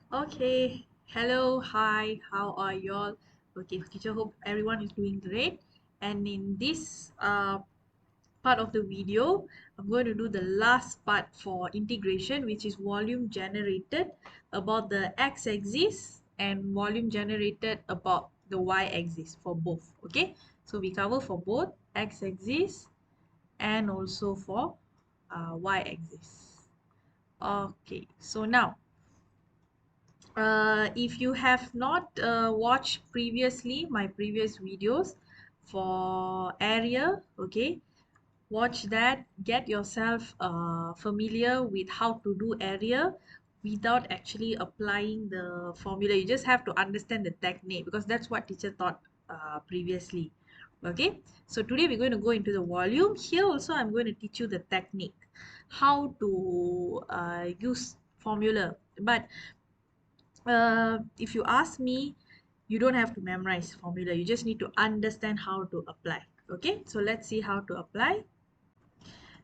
Okay, hello, hi, how are y'all? Okay, teacher, hope everyone is doing great. And in this part of the video, I'm going to do the last part for integration, which is volume generated about the x-axis and volume generated about the y-axis for both. Okay, so we cover for both x-axis and also for y-axis. Okay, so now if you have not watched previously my previous videos for area, okay, watch that, get yourself familiar with how to do area without actually applying the formula. You just have to understand the technique because that's what teacher taught previously. Okay, so today we're going to go into the volume. Here also I'm going to teach you the technique, how to use formula. But if you ask me, you don't have to memorize formula. You just need to understand how to apply. Okay, so let's see how to apply.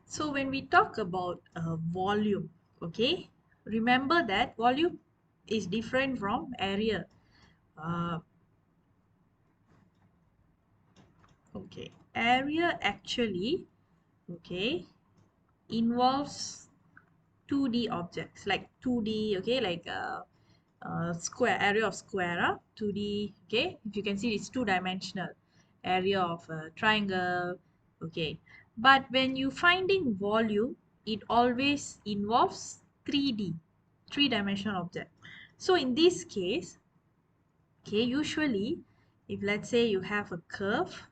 So when we talk about volume, okay, remember that volume is different from area. Uh, okay, area actually, okay, involves 2D objects like 2D, okay, like square, area of square, 2D, okay. If you can see, it's two-dimensional area of a triangle, okay. But when you finding volume, it always involves 3D, three-dimensional object. So in this case, okay, usually if let's say you have a curve,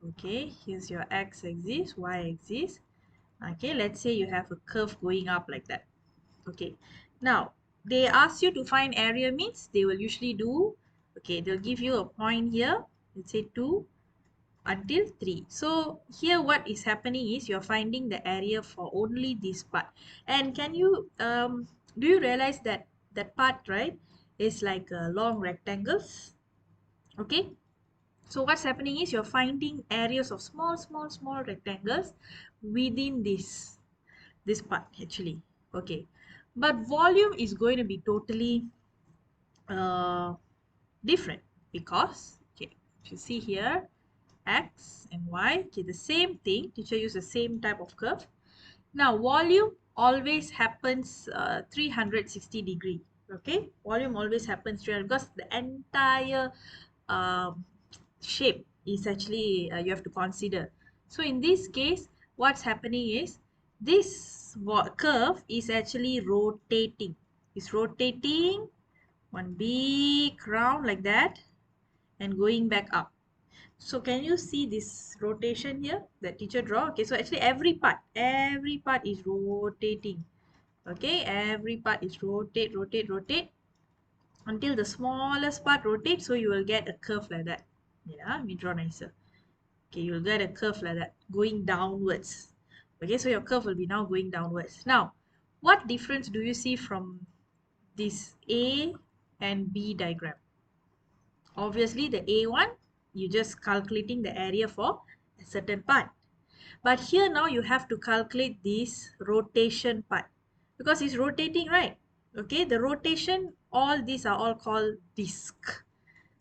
okay, here's your x-axis, y-axis, okay, let's say you have a curve going up like that. Okay, now they ask you to find area means they will usually do, okay, they'll give you a point here, let's say 2 until 3. So here what is happening is you're finding the area for only this part. And can you do you realize that that part, right, is like long rectangles? Okay, so what's happening is you're finding areas of small rectangles within this part actually. Okay, but volume is going to be totally uh, different because, okay, if you see here, x and y, okay, the same thing, teacher use the same type of curve. Now volume always happens 360 degree. Okay, volume always happens 300 because the entire um, shape is actually you have to consider. So in this case, what's happening is this curve is actually rotating. It's rotating one big round like that and going back up. So can you see this rotation here that teacher draw? Okay, so actually every part is rotating. Okay, every part is rotate until the smallest part rotates. So you will get a curve like that. Yeah, let me draw nicer. Okay, you'll get a curve like that going downwards. Okay, so your curve will be now going downwards. Now, what difference do you see from this A and B diagram? Obviously, the A one, you just calculating the area for a certain part. But here now you have to calculate this rotation part because it's rotating, right? Okay, the rotation, all these are all called disk.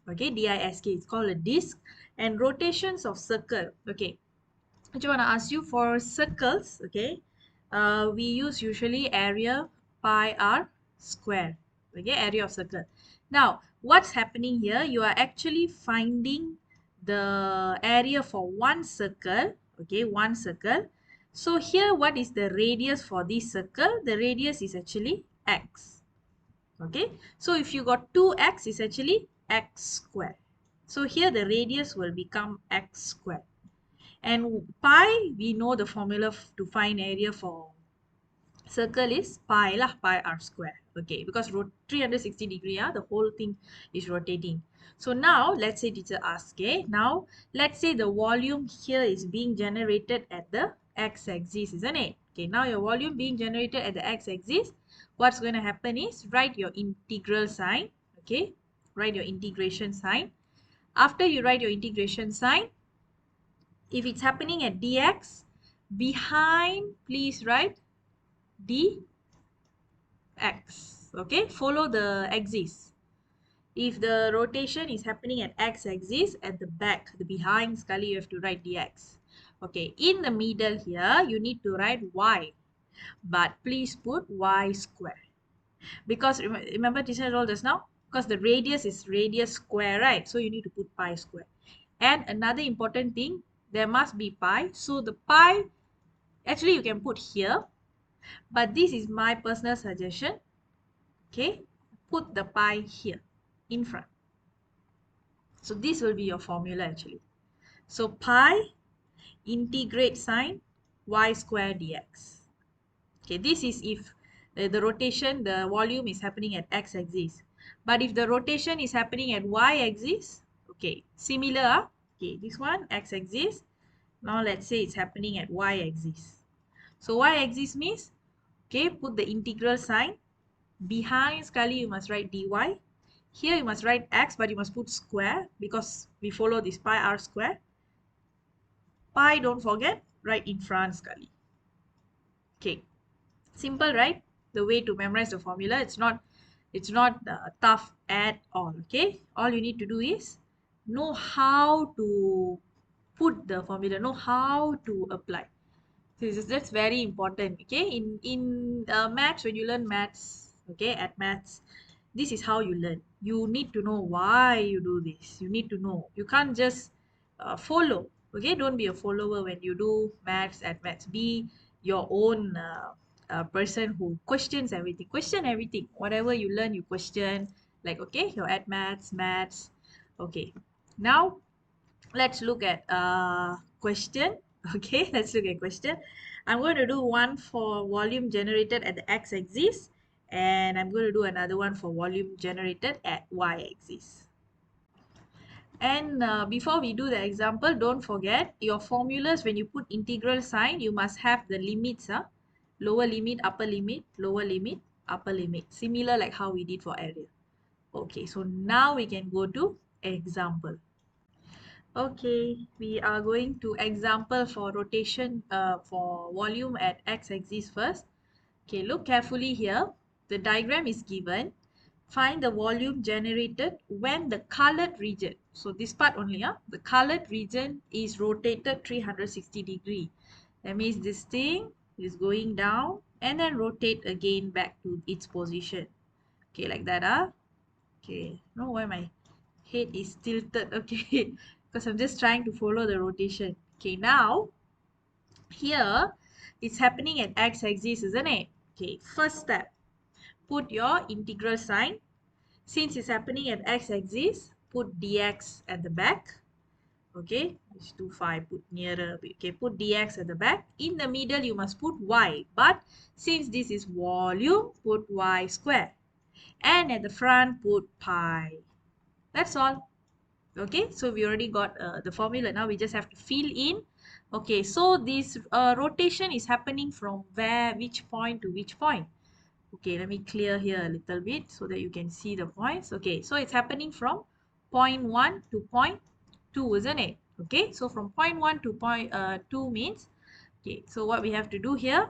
Okay, disk, it's called a disk. And rotations of circle, okay, I just want to ask you for circles, okay, we use usually area pi r square, okay, area of circle. Now what's happening here, you are actually finding the area for one circle, okay, one circle. So here what is the radius for this circle? The radius is actually x. Okay, so if you got 2x, is actually x square. So here the radius will become x square. And pi, we know the formula to find area for circle is pi lah, pi r square. Okay, because 360 degree, the whole thing is rotating. So now let's say teacher asks, okay, now let's say the volume here is being generated at the x-axis, isn't it? Okay, now your volume being generated at the x-axis, what's going to happen is write your integral sign. Okay, write your integration sign. After you write your integration sign, if it's happening at dx, behind please write dx. Okay, follow the axis. If the rotation is happening at x-axis, at the back, the behind Scully, you have to write dx. Okay, in the middle here, you need to write y. But please put y square. Because remember teacher told just now? Because the radius is radius square, right? So you need to put pi square. And another important thing, there must be pi. So the pi, actually you can put here. But this is my personal suggestion. Okay, put the pi here in front. So this will be your formula actually. So pi integrate sine y square dx. Okay, this is if the rotation, the volume is happening at x-axis. But if the rotation is happening at y-axis, okay, similar. Okay, this one x-axis. Now let's say it's happening at y-axis. So y-axis means, okay, put the integral sign. Behind Scully, you must write dy. Here you must write x, but you must put square because we follow this pi r square. Pi, don't forget, write in front Scully. Okay, simple, right? The way to memorize the formula, it's not tough at all. Okay, all you need to do is know how to put the formula, know how to apply. That's very important. Okay, in maths, when you learn maths, okay, at maths, this is how you learn. You need to know why you do this. You need to know. You can't just follow. Okay, don't be a follower when you do maths at maths. Be your own person who questions everything. Question everything. Whatever you learn, you question. Like, okay, you're at maths. Okay, now let's look at question. Okay, let's look at question. I'm going to do one for volume generated at the x-axis, and I'm going to do another one for volume generated at y-axis. And before we do the example, don't forget your formulas. When you put integral sign, you must have the limits. Lower limit, upper limit, lower limit, upper limit. Similar like how we did for area. Okay, so now we can go to example. Okay, we are going to example for rotation for volume at x-axis first. Okay, look carefully here. The diagram is given. Find the volume generated when the colored region. So this part only, the colored region is rotated 360 degree. That means this thing is going down and then rotate again back to its position. Okay, like that. Okay, no, why my head is tilted. Okay, because I'm just trying to follow the rotation. Okay, now here it's happening at x-axis, isn't it? Okay, first step, put your integral sign. Since it's happening at x-axis, put dx at the back. Okay, it's too far, put nearer. Okay, put dx at the back. In the middle, you must put y. But since this is volume, put y square. And at the front, put pi. That's all. Okay, so we already got the formula. Now we just have to fill in. Okay, so this rotation is happening from which point to which point? Okay, let me clear here a little bit so that you can see the points. Okay, so it's happening from point 1 to point 2, isn't it? Okay, so from point 1 to point 2 means, okay, so what we have to do here,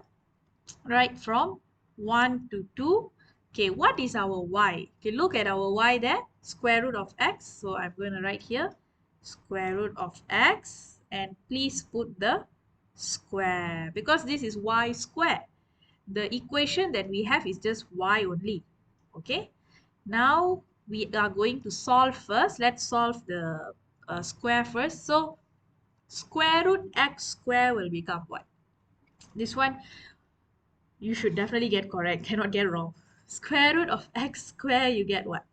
right from 1 to 2. Okay, what is our y? Okay, look at our y there, square root of x. So I'm going to write here square root of x, and please put the square because this is y square. The equation that we have is just y only. Okay, now we are going to solve first. Let's solve the square first. So square root x square will become what? This one you should definitely get correct, cannot get wrong. Square root of x square, you get what?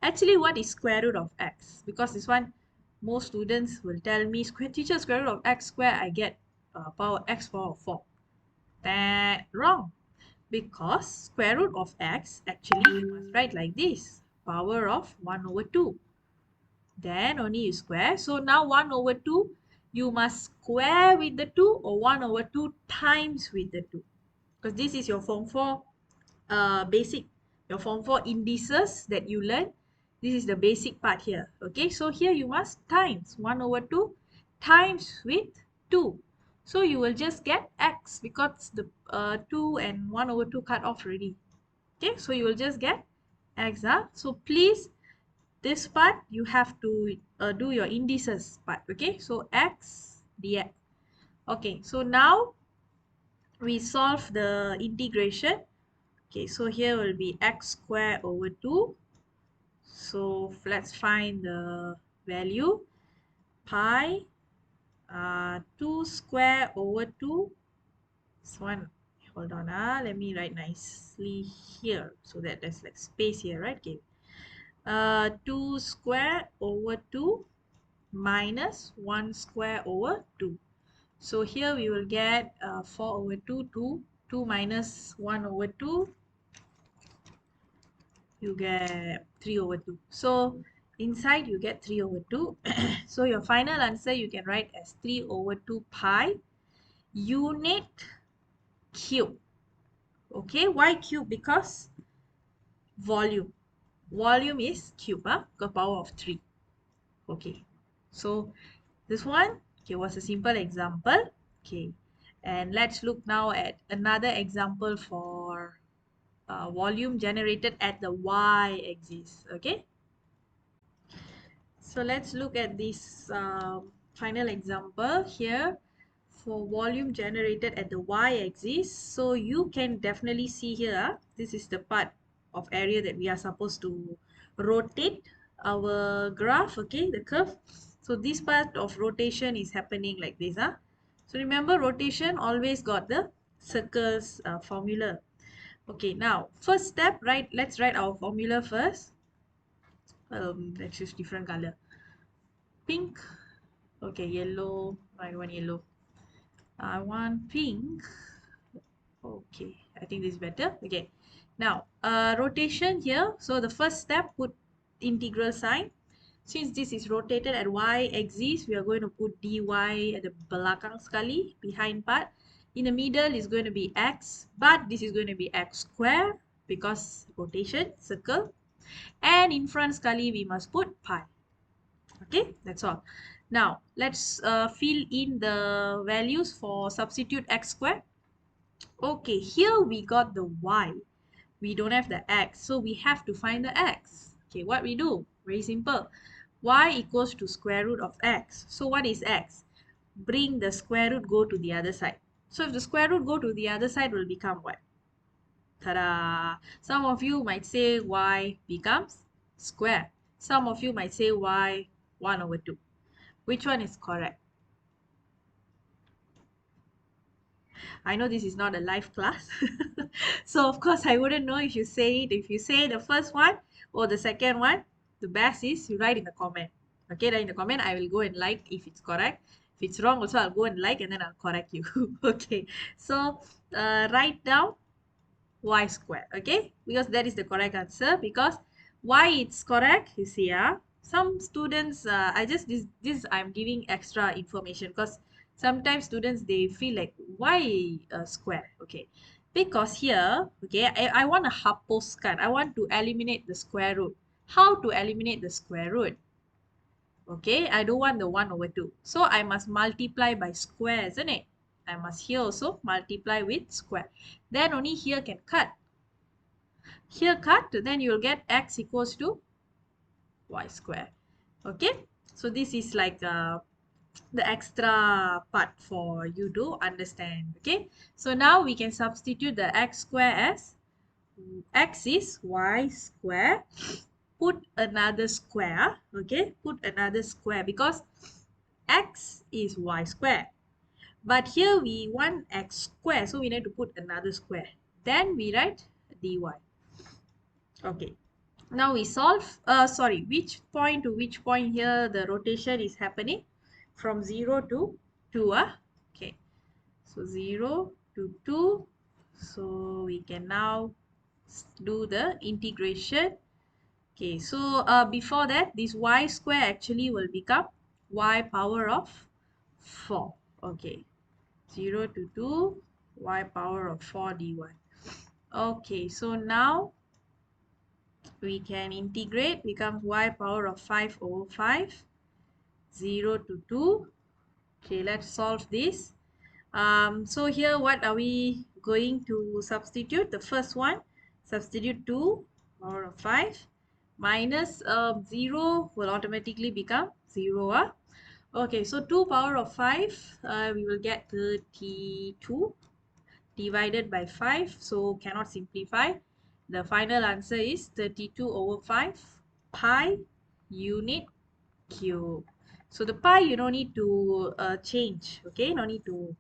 Actually, what is square root of x? Because this one, most students will tell me, teacher, square root of x square, I get power x power 4. That wrong. Because square root of x, actually, you must write like this. Power of 1 over 2. Then only you square. So now 1 over 2, you must square with the 2 or 1 over 2 times with the 2. Because this is your form 4 basic, your form 4 indices that you learn. This is the basic part here. Okay, so here you must times 1 over 2 times with 2. So you will just get x because the 2 and 1 over 2 cut off already. Okay, so you will just get x. So please, this part you have to do your indices part. Okay, so x dx. Okay, so now we solve the integration. Okay, so here will be x square over 2. So let's find the value. Pi 2 square over 2. This one, hold on, let me write nicely here so that there's like space here, right? Okay. 2 square over 2 minus 1 square over 2. So here we will get 4 over 2, 2 minus 1 over 2, you get 3 over 2. So inside you get 3 over 2. So your final answer you can write as 3 over 2 pi unit cube. Okay, why cube? Because volume. Volume is cube, got power of 3. Okay, so this one, okay, was a simple example. Okay, and let's look now at another example for volume generated at the y-axis. Okay, so let's look at this final example here for volume generated at the y-axis. So you can definitely see here, this is the part of area that we are supposed to rotate our graph, okay, the curve. So this part of rotation is happening like this. So remember, rotation always got the circles formula. Okay, now first step, right? Let's write our formula first. Let's use different color. Pink. Okay, yellow. I want yellow. I want pink. Okay, I think this is better. Okay, now rotation here. So the first step, put integral sign. Since this is rotated at y-axis, we are going to put dy at the belakang sekali, behind part. In the middle is going to be x, but this is going to be x square because rotation, circle. And in front sekali, we must put pi. Okay, that's all. Now let's fill in the values for substitute x square. Okay, here we got the y. We don't have the x, so we have to find the x. Okay, what we do? Very simple. Y equals to square root of x. So what is x? Bring the square root, go to the other side. So if the square root go to the other side, will become what? Ta-da! Some of you might say y becomes square. Some of you might say y 1 over 2. Which one is correct? I know this is not a live class. So of course I wouldn't know if you say it. If you say the first one or the second one, the best is you write in the comment. Okay, write in the comment. I will go and like if it's correct. If it's wrong also I'll go and like and then I'll correct you. Okay. So write down y square. Okay, because that is the correct answer. Because why it's correct, you see, some students, I just this I'm giving extra information because sometimes students they feel like why square. Okay, because here, okay, I want to hapuskan, I want to eliminate the square root. How to eliminate the square root? Okay, I don't want the 1 over 2, so I must multiply by square, isn't it? I must here also multiply with square, then only here can cut. Here cut, then you will get x equals to y square. Okay, so this is like the extra part for you to understand. Okay, so now we can substitute the x square as x is y square, put another square. Okay, put another square because x is y square, but here we want x square, so we need to put another square, then we write dy. Okay, now we solve, sorry, which point to which point here the rotation is happening? From 0 to 2. Okay, so 0 to 2. So we can now do the integration. Okay, so before that, this y square actually will become y power of 4. Okay, 0 to 2, y power of 4 dy. Okay, so now we can integrate, becomes y power of 5 over 5, 0 to 2. Okay, let's solve this. So here what are we going to substitute? The first one, Substitute 2 power of 5 minus 0 will automatically become 0. Okay, so 2 power of 5, we will get 32 divided by 5, so cannot simplify. The final answer is 32 over 5 pi unit cube. So the pi you don't need to change, okay? No need to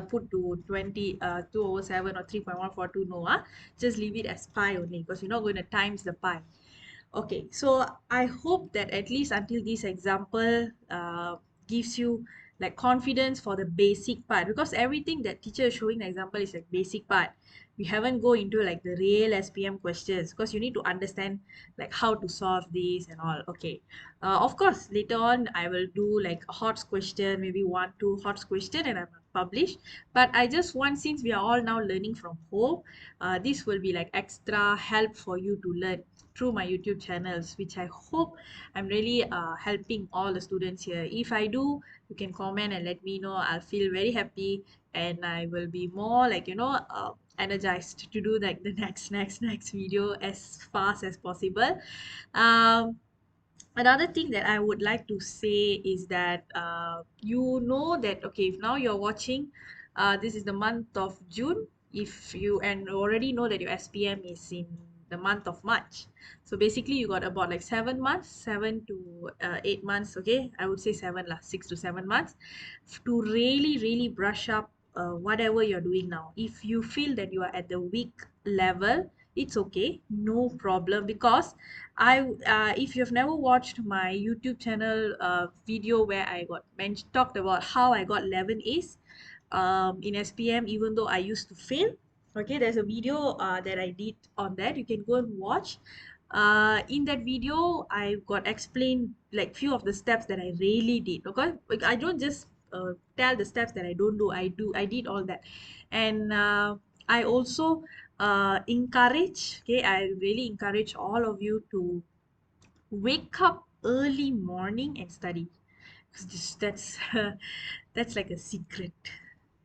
put to 2 over 7 or 3.142, no. Just leave it as pi only because you're not going to times the pi. Okay, so I hope that at least until this example gives you like confidence for the basic part, because everything that teacher is showing the example is like basic part. We haven't go into like the real SPM questions because you need to understand like how to solve these and all. Okay, of course later on I will do like a HOTS question, maybe 1 2 HOTS question, and I will publish. But I just want, since we are all now learning from home, this will be like extra help for you to learn through my YouTube channels, which I hope I'm really helping all the students here. If I do, you can comment and let me know. I'll feel very happy, and I will be more like, energized to do like the next video as fast as possible. Um, Another thing that I would like to say is that you know that, okay, if now you're watching, this is the month of June. If you and already know that your SPM is in the month of March, so basically you got about like 7 months, 7 to 8 months. Okay, I would say seven lah, 6 to 7 months, to really brush up whatever you're doing now. If you feel that you are at the weak level, it's okay, no problem, because if you've never watched my YouTube channel video where I got talked about how I got 11 A's in SPM even though I used to fail. Okay, there's a video that I did on that. You can go and watch. In that video, I got explained like few of the steps that I really did. Okay, like I don't just tell the steps that I don't do. I did all that, and I also encourage. Okay, I really encourage all of you to wake up early morning and study. 'Cause that's that's like a secret.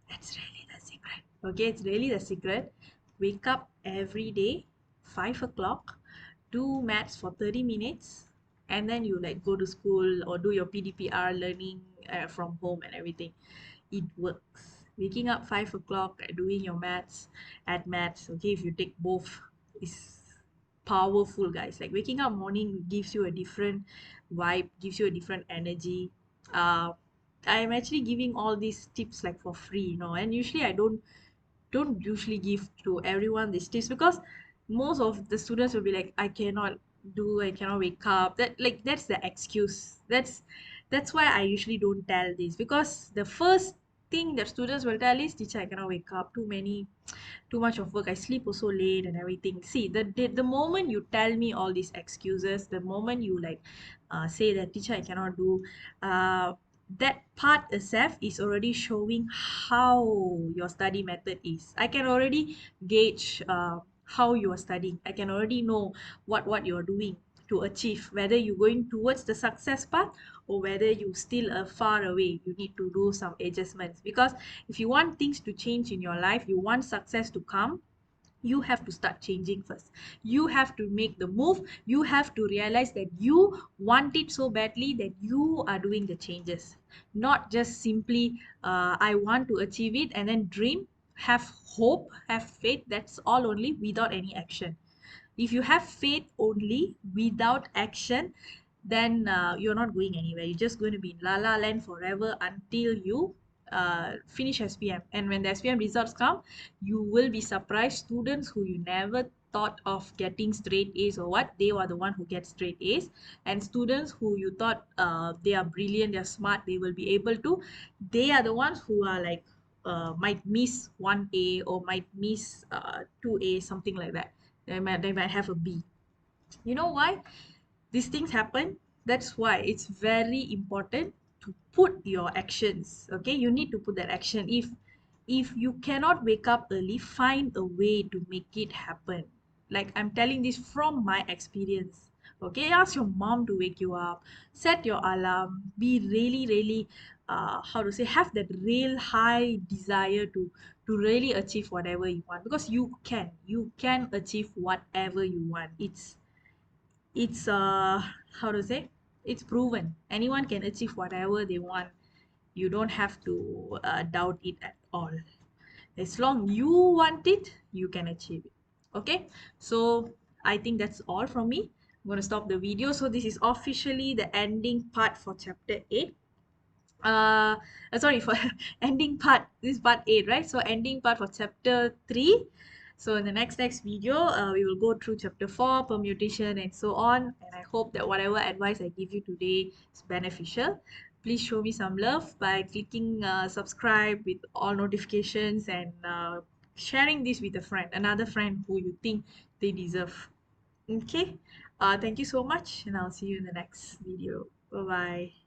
That's really the secret. Okay, it's really the secret. Wake up every day, 5 o'clock, do maths for 30 minutes, and then you like go to school or do your PDPR learning from home and everything. It works. Waking up 5 o'clock, doing your maths at maths, okay, if you take both, is powerful, guys. Like waking up morning gives you a different vibe, gives you a different energy. uh I'm actually giving all these tips like for free, and usually I don't usually give to everyone these tips, because most of the students will be like, I cannot wake up. That's the excuse. That's why I usually don't tell this, because the first thing that students will tell is, teacher, I cannot wake up, too much of work, I sleep also late and everything. See, the moment you tell me all these excuses, the moment you like say that, teacher, I cannot do, that part itself is already showing how your study method is. I can already gauge how you are studying. I can already know what you're doing to achieve, whether you're going towards the success path or whether you still are far away. You need to do some adjustments, because if you want things to change in your life, you want success to come, you have to start changing first. You have to make the move. You have to realize that you want it so badly that you are doing the changes, not just simply I want to achieve it and then dream, have hope, have faith. That's all only without any action. If you have faith only without action, then you're not going anywhere. You're just going to be in la la land forever until you finish SPM. And when the SPM results come, you will be surprised. Students who you never thought of getting straight A's or what, they were the one who get straight A's. And students who you thought they are brilliant, they're smart, they will be able to, they are the ones who are like might miss 1 A or might miss 2 A, something like that. They might have a B. You know why these things happen? That's why it's very important to put your actions. Okay, you need to put that action. If you cannot wake up early, find a way to make it happen. Like I'm telling this from my experience. Okay, ask your mom to wake you up, set your alarm, be really, really, how to say, have that real high desire to really achieve whatever you want, because you can achieve whatever you want. It's how to say, it's proven anyone can achieve whatever they want. You don't have to doubt it at all. As long you want it, you can achieve it. Okay, so I think that's all from me. I'm going to stop the video. So this is officially the ending part for chapter 8. Sorry, for ending part, this is part 8, right? So ending part for chapter 3. So in the next video, we will go through chapter 4, permutation, and so on. And I hope that whatever advice I give you today is beneficial. Please show me some love by clicking subscribe with all notifications, and sharing this with a friend, another friend who you think they deserve. Okay, thank you so much, and I'll see you in the next video. Bye bye.